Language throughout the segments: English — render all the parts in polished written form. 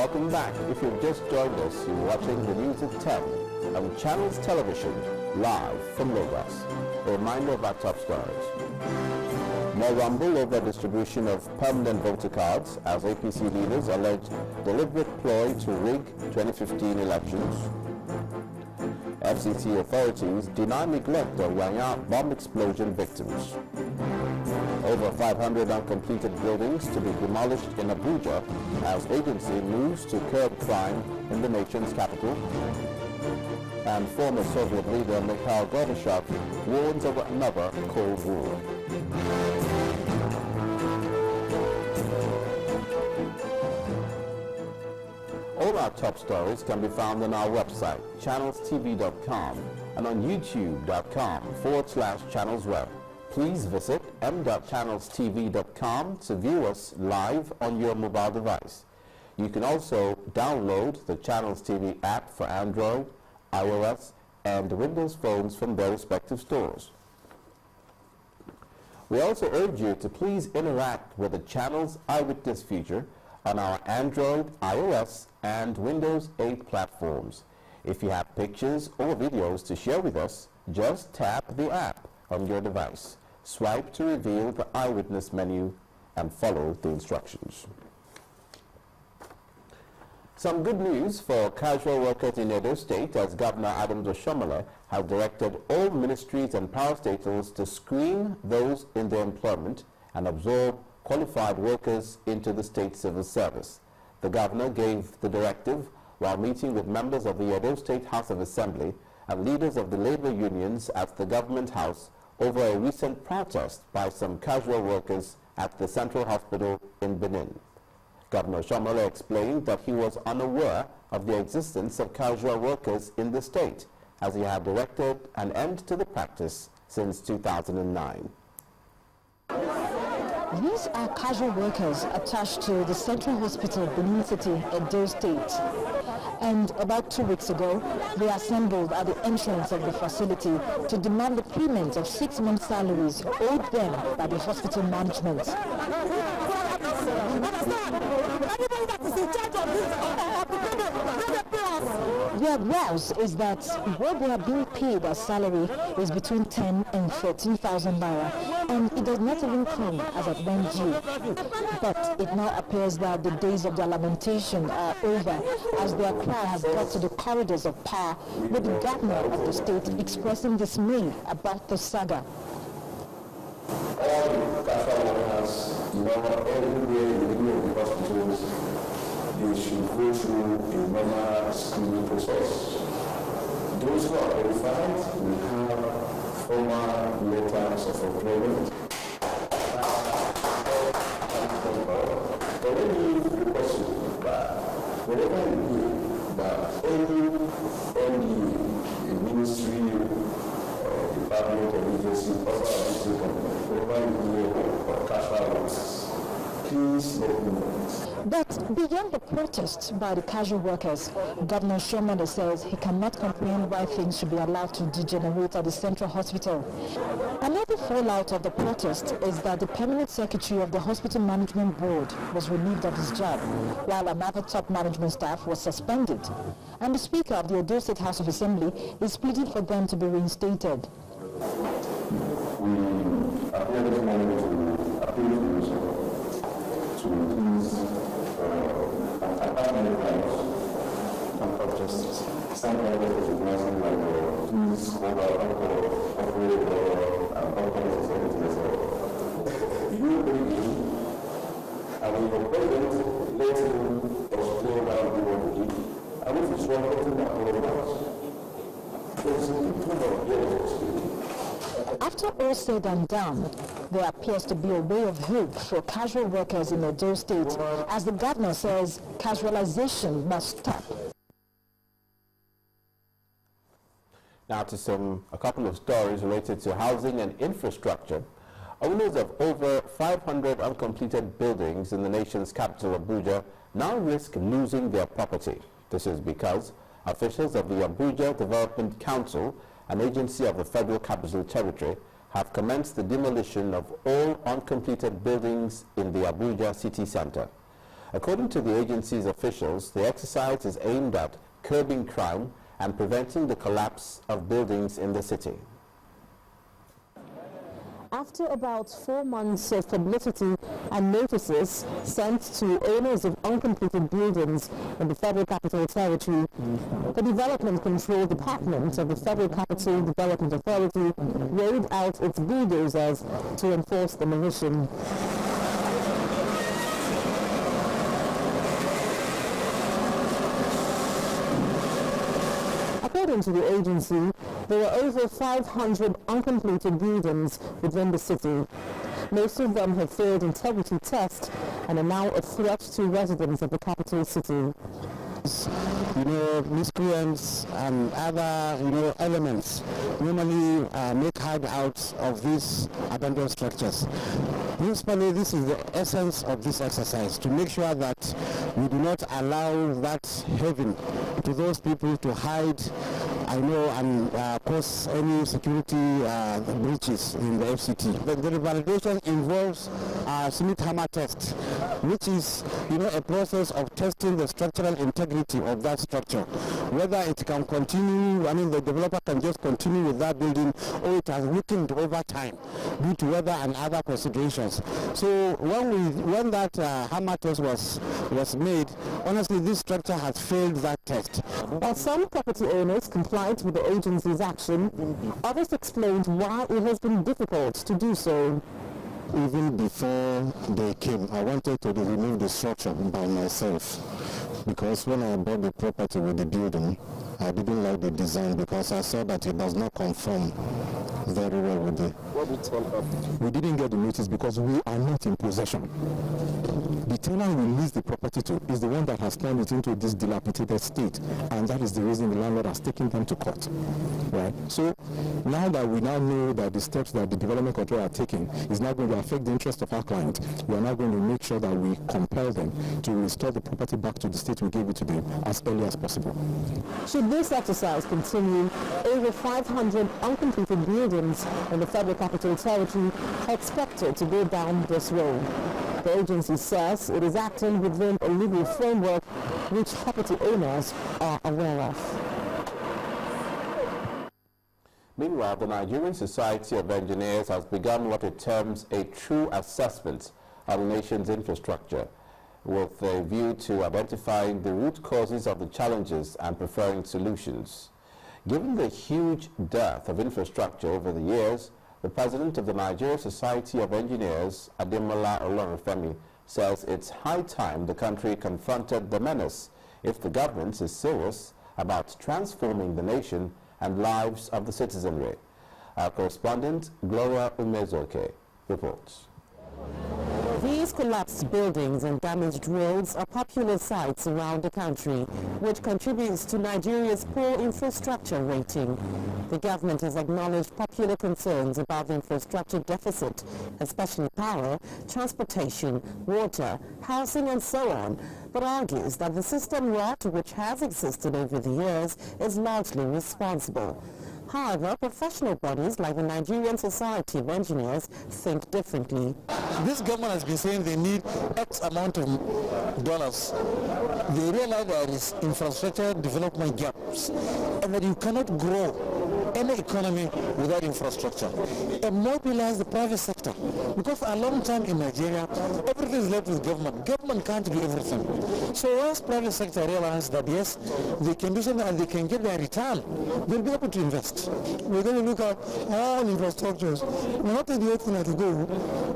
Welcome back. If you've just joined us, you're watching the news at 10 on Channels Television, live from Lagos. A reminder of our top stories. More rumble over distribution of permanent voter cards as APC leaders allege deliberate ploy to rig 2015 elections. FCT authorities deny neglect of Wanya bomb explosion victims. Over 500 uncompleted buildings to be demolished in Abuja as agency moves to curb crime in the nation's capital. And former Soviet leader Mikhail Gorbachev warns of another Cold War. All our top stories can be found on our website, channelstv.com, and on youtube.com/channelsweb. Please visit m.channelstv.com to view us live on your mobile device. You can also download the Channels TV app for Android, iOS, and Windows phones from their respective stores. We also urge you to please interact with the Channels Eyewitness feature on our Android, iOS, and Windows 8 platforms. If you have pictures or videos to share with us, just tap the app on your device. Swipe to reveal the Eyewitness menu and follow the instructions. Some good news for casual workers in Edo State, as Governor Oshiomole has directed all ministries and parastatals to screen those in their employment and absorb qualified workers into the state civil service. The governor gave the directive while meeting with members of the Edo State House of Assembly and leaders of the labor unions at the government house over a recent protest by some casual workers at the Central Hospital in Benin. Governor Oshiomole explained that he was unaware of the existence of casual workers in the state, as he had directed an end to the practice since 2009. These are casual workers attached to the Central Hospital, Benin City, Edo State. And about 2 weeks ago, they assembled at the entrance of the facility to demand the payment of 6 months' salaries owed them by the hospital management. Their grouse is that what they are being paid as salary is between 10 and 13,000 naira, and it does not even come as at when due. But it now appears that the days of their lamentation are over, as their cry has got to the corridors of power, with the governor of the state expressing dismay about the saga. All the casual workers, everywhere in the hospitals, they should go through a normal screening process. Those who are qualified will have formal letters of employment. But when you request that whatever you do, that any ministry or department or agency or whatever you do or casual workers, please let me know. But beyond the protest by the casual workers, Governor Oshiomole says he cannot comprehend why things should be allowed to degenerate at the Central Hospital. Another fallout of the protest is that the permanent secretary of the Hospital Management Board was relieved of his job, while another top management staff was suspended. And the Speaker of the Edo State House of Assembly is pleading for them to be reinstated. We appear this morning to appeal to please many times and protests. Some people recognizing like please hold out operator and company facilities. You believe, and when your president let him explain how you want to do, and if it's one person that will announce, there's a people of After all said and done, there appears to be a ray of hope for casual workers in Edo State, as the governor says casualization must stop. Now to a couple of stories related to housing and infrastructure. Owners of over 500 uncompleted buildings in the nation's capital, Abuja, now risk losing their property. This is because officials of the Abuja Development Council, an agency of the Federal Capital Territory, have commenced the demolition of all uncompleted buildings in the Abuja city center. According to the agency's officials, the exercise is aimed at curbing crime and preventing the collapse of buildings in the city. After about 4 months of publicity and notices sent to owners of uncompleted buildings in the Federal Capital Territory, the Development Control Department of the Federal Capital Development Authority rolled out its bulldozers to enforce the demolition. According to the agency, there were over 500 uncompleted buildings within the city. Most of them have failed integrity tests and are now a threat to residents of the capital city. Miscreants and other, elements normally make hideouts of these abandoned structures. Principally, this is the essence of this exercise, to make sure that we do not allow that haven to those people to hide, and cause any security breaches in the FCT. The revalidation involves a Smith hammer test, which is, a process of testing the structural integrity of that structure, whether it can continue, the developer can just continue with that building, or it has weakened over time due to weather and other considerations. So when that hammer test was made, honestly, this structure has failed that test. While some property owners complied with the agency's action, others explained why it has been difficult to do so. Even before they came, I wanted to remove the structure by myself, because when I bought the property with the building, I didn't like the design because I saw that it does not conform very well with the... We didn't get the notice because we are not in possession. The tenant we lease the property to is the one that has turned it into this dilapidated state, and that is the reason the landlord has taken them to court. Right? So now that we now know that the steps that the development control are taking is not going to affect the interest of our client, we are now going to make sure that we compel them to restore the property back to the state we gave it to them as early as possible. Should this exercise continue, over 500 uncompleted buildings in the Federal Capital Territory are expected to go down this road. The agency says it is acting within a legal framework which property owners are aware of. Meanwhile, the Nigerian Society of Engineers has begun what it terms a true assessment of the nation's infrastructure, with a view to identifying the root causes of the challenges and preferring solutions. Given the huge dearth of infrastructure over the years, the president of the Nigerian Society of Engineers, Ademola Olorunfemi, says it's high time the country confronted the menace if the government is serious about transforming the nation and lives of the citizenry. Our correspondent, Gloria Umezoke, reports. These collapsed buildings and damaged roads are popular sites around the country, which contributes to Nigeria's poor infrastructure rating. The government has acknowledged popular concerns about the infrastructure deficit, especially power, transportation, water, housing and so on, but argues that the system rot which has existed over the years is largely responsible. However, professional bodies like the Nigerian Society of Engineers think differently. This government has been saying they need X amount of dollars. They realize there is infrastructure development gaps and that you cannot grow any economy without infrastructure. And mobilize the private sector, because for a long time in Nigeria, everything is left with government. Government can't do everything. So once private sector realize that yes, they can do something and they can get their return, they'll be able to invest. We're going to look at all infrastructures. We're not taking everything at a go,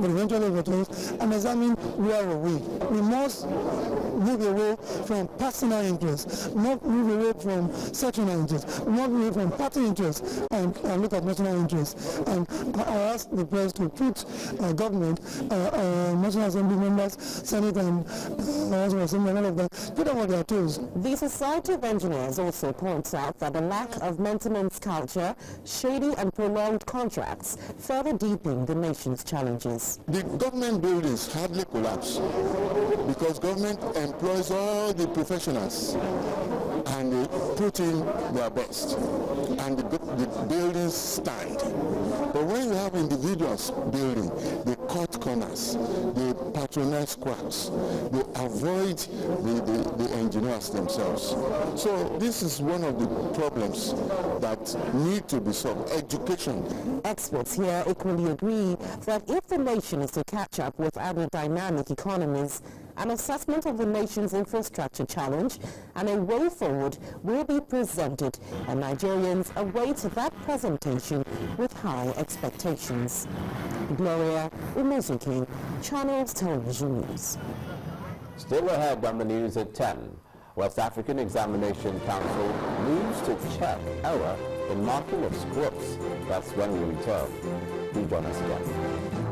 but eventually and examine where are we. We must move away from personal interests, not move away from sectional interests, not move away from party interests, and look at national interests. And I ask the press to put government, National Assembly members, Senate and National Assembly, and all of that, put them on their toes. The Society of Engineers also points out that the lack of maintenance culture, shady and prolonged contracts further deepen the nation's challenges. The government buildings hardly collapse because government employs all the professionals and they put in their best, and the buildings stand. But when you have individuals building, they cut corners, they patronize quacks, they avoid the engineers themselves. So this is one of the problems that need to be solved. Education. Experts here equally agree that if the nation is to catch up with other dynamic economies, an assessment of the nation's infrastructure challenge and a way forward will be presented, and Nigerians await that presentation with high expectations. Gloria Umuzuki, Channels Television News. Still ahead on the news at 10. West African Examination Council moves to check error in marking of scripts. That's when we return. Do join us again.